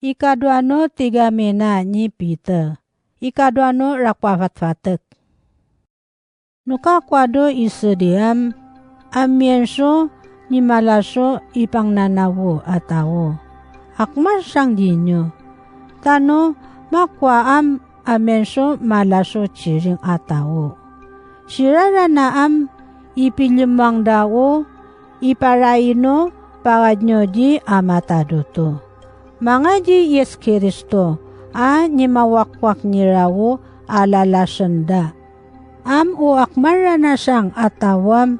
Ikaduano tiga mena ni Peter. Ikaduano rakwafatfatek. Nuka kwado isediam amienso ni malaso ipang nanawo atawo. Akmar sang dinyo. Tano makwaam amenso malaso ciring atawo. Sirara naam ipilimang dawo iparaino pagadnyo di amatadoto. Mga di Yes Kristo ni mawakwak nirawo alalasanda. O akmara na sang atawam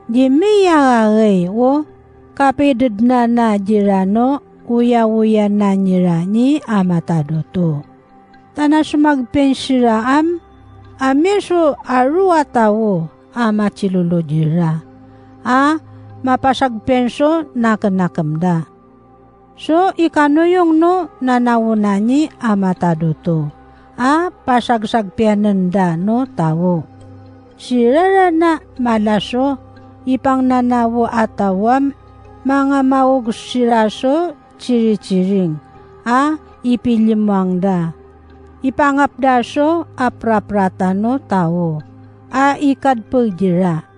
di miyagagay wo kapidid na jirano uya-uya na nirani amatadoto. Tanas magpensiraam ameso aru atawo amachilulu jira. Mapasagpenso nakenakamda. So ikano yung no nanawunani amatadoto. Pasagsagpiananda no tawo. Sirara na malaso ipang nanawo atawam mga maug siraso ciri-ciring. Ipilimangda. Ipangapdaso aprapratano tawo. Ikad pagdira.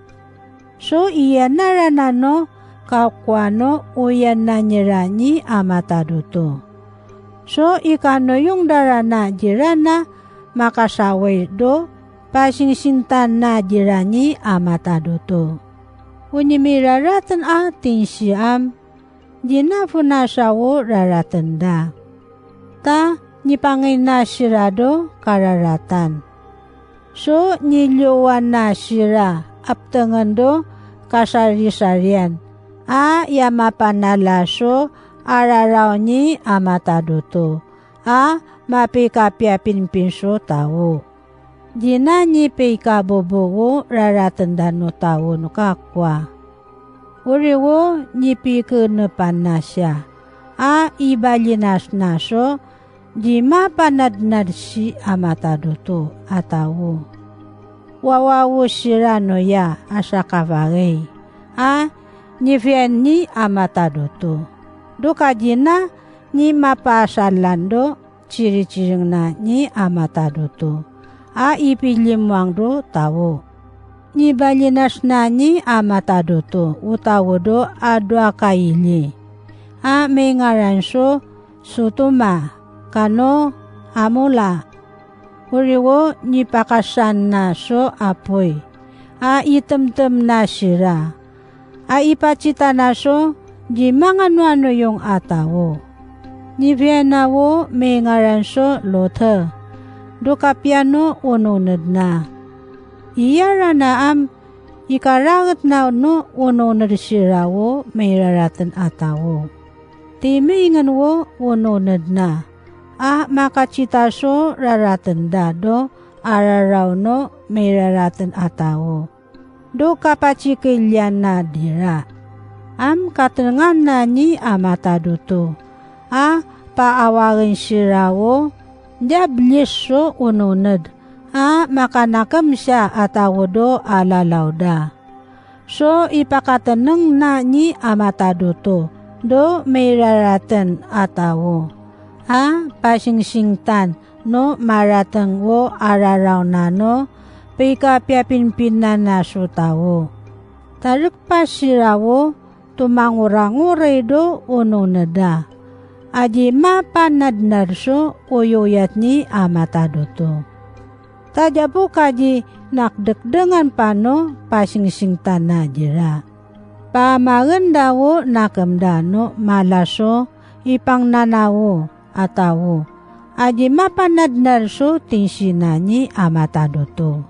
So iyan naranano kakwano uyan na nirani amatadoto. So ikano yung darana jirana makasaway do pasingsintan na jirani amatadoto. Unimiraratan ating siyam dinafunasawo raratanda. Ta nipangay na sirado kararatan. So niluwan na sira aptangan do kasari-sarian. Yamapanalaso araraw ni amatadoto. Mapikapya-pinpinso tao. Dina ni pikabobogo raratandano tao no kakwa. Uriwo ni pikunupan na siya. Ibalinas naso di mapanadnad si amatadoto atawo. Wawawo sirano ya asakavagay. Nifian ni amatadoto. Doka jina ni mapasalando ciri-ciring na ni amatadoto. Ipilimwang do tawo. Ni balinas na ni amatadoto. Utawo do adwa kaili. May ngaranso sutuma kano amula. Uriwo ni pakasan na so apoy. Item-tem na sira. Ipacita na so di mga ano yung atawo. Ni Vienna wo may ngaran so Luther. Dukapiano ununod na. Iyara na ikaragat na no ununod sira wo may raratan atawo. Timingan wo ununod na. Makacita so raratan dado araraw no may raratan atawo. Do kapachikilyan na dira. Katengan na ni amatadoto. Paawagin sirawo. Diablis so ununod. Makanakam siya atawo do alalawda. So ipakatanang na ni amatadoto. Do may raratan atawo. Pasingsingtan no maratang wo araraw na no pikapya-pinpinan na so tawo. Tarik pa sirawo tumanguranguray do ununada. Aji mapanadnad so uyuyat ni amatadoto. Tajabu kaji nakdekdengan pano pasingsingtan na jira. Pamaganda nakamdano malaso ipang nanawo atawo. Aji mapanadnar so tinsi na ni amatadoto.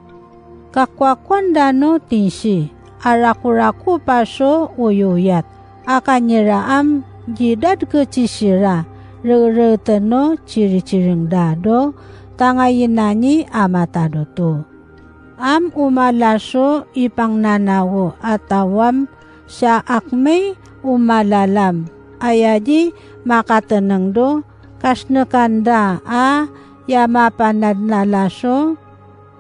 Kakwakwan dano tinsi arakuraku paso uyuyat. Akanyiraam jidad kecisira re-reteno ciri-ciring dado tangayin na ni amatadoto. Umalaso ipang nanawo atawam sa akmay umalalam. Ayaji makateneng do kasnekanda yamapanad na laso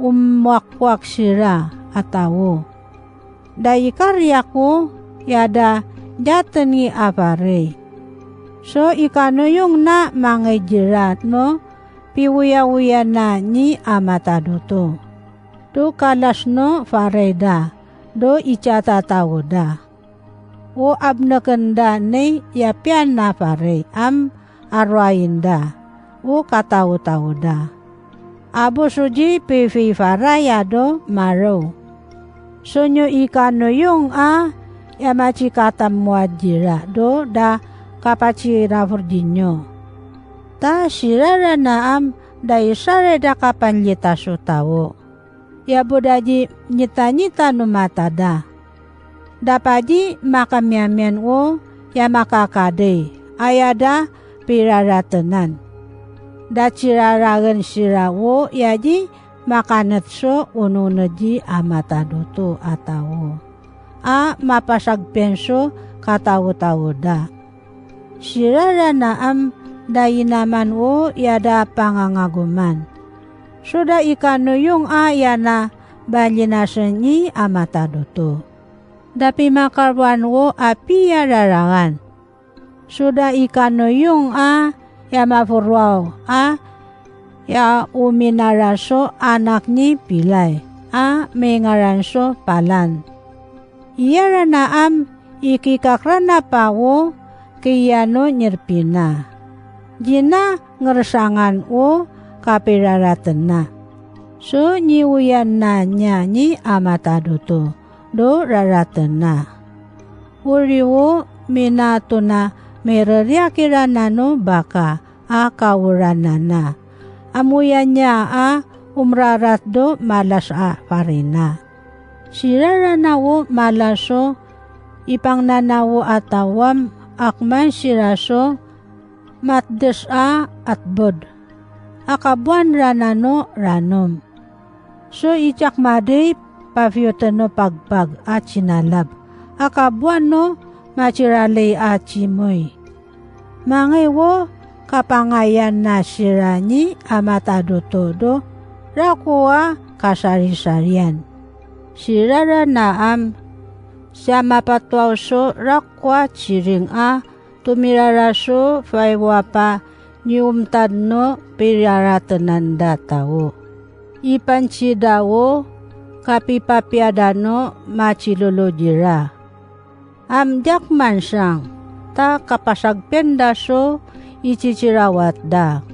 umwakwak sira atawo. Dayi karya ko yada jateni apare. So ikanuyong na mga jirat mo, piwuya-wuya na ni amataduto. Do kalas no fareda, do ichatatawo da. O abnakanda ni yapian na fare am arwainda, o katawo-tawo da. Abo suji pifi faraya do maro. Sonyo ikanuyong yamachikatam muadjira do da kapachira furdinyo. Ta shirara na da isare da kapanyita sutawo. Ya bodaji nyita-nyita numatada. Dapaji makamiamen wo ya makakade. Ayada piraratenan. Da ciraragan sirawo yaji makanetso ununeji amataduto atawo. Mapasagpenso katawo-tawo da. Sirara na dayinaman wo yada pangangaguman. Suda ikanuyong ayana balinasenyi amataduto. Dapi makarwan wo api yararangan. Suda ikanuyong yamafurwaw ya uminaraso anak ni pilay mengaranso palan. Iyara na ikikakrana pa wo kiyano nyerpina. Jina ngersangan wo kapiraratan na. So nyiwuyan na nya ni amataduto do raratan na. Uri wo minato na mereriakirana no baka kawurana na. Amuyan niya umrarat do malas farina. Sirara na wo malaso ipang nanawo atawam akman siraso matdes at bod. Akabuan ranano ranom. So icak maday pavyotano pagpag at sinalab. Akabuan no machiralay at chimoy. Mangay wo kapangayan na sirani amatadutodo rakuwa kasari-sarian. Sirara na siya mapatwaw so rakwa chiring tumiraraso faywapa niumtad no piraratanan datawo. Ipanchidawo kapipapiadano machilolodira. Amjak mansang ta kapasagpenda so ichichirawat da.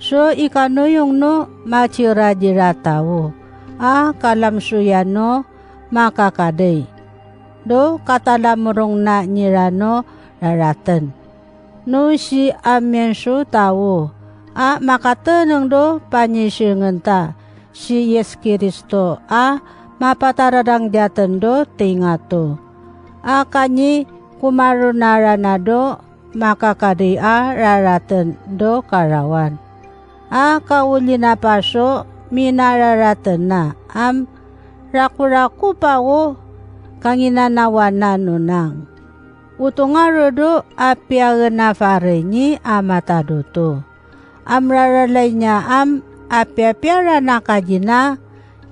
So ikanuyong no machiradira tawo. Kalamsuyano makakaday. Do katalamurong na nirano raratan. No si amenso tawo. Makatanang do panyisingan ta. Si Yes Kristo mapataradang jatan do tingato. Kanyi kumarunara na do makakaday raratan do karawan. Kauli na paso minararatan na raku-raku pa wo kanginanawan na nunang. Utungaro do apiagan na farenyi amataduto. Amraralay niya apiapiara na kajina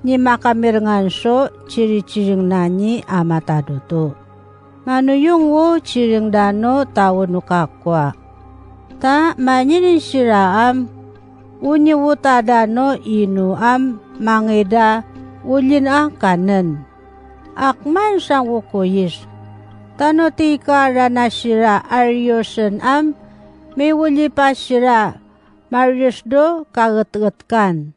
ni makamirnganso ciri-ciring na ni amataduto. Manuyong wo ciring dano tawo nukakwa. Ta manyinin siraam unyi wutadano inu mangeda ulin kanan. Akman sang wukuyis. Tano tika rana sira aryosen may wuli pa sira marius do kaget-getkan.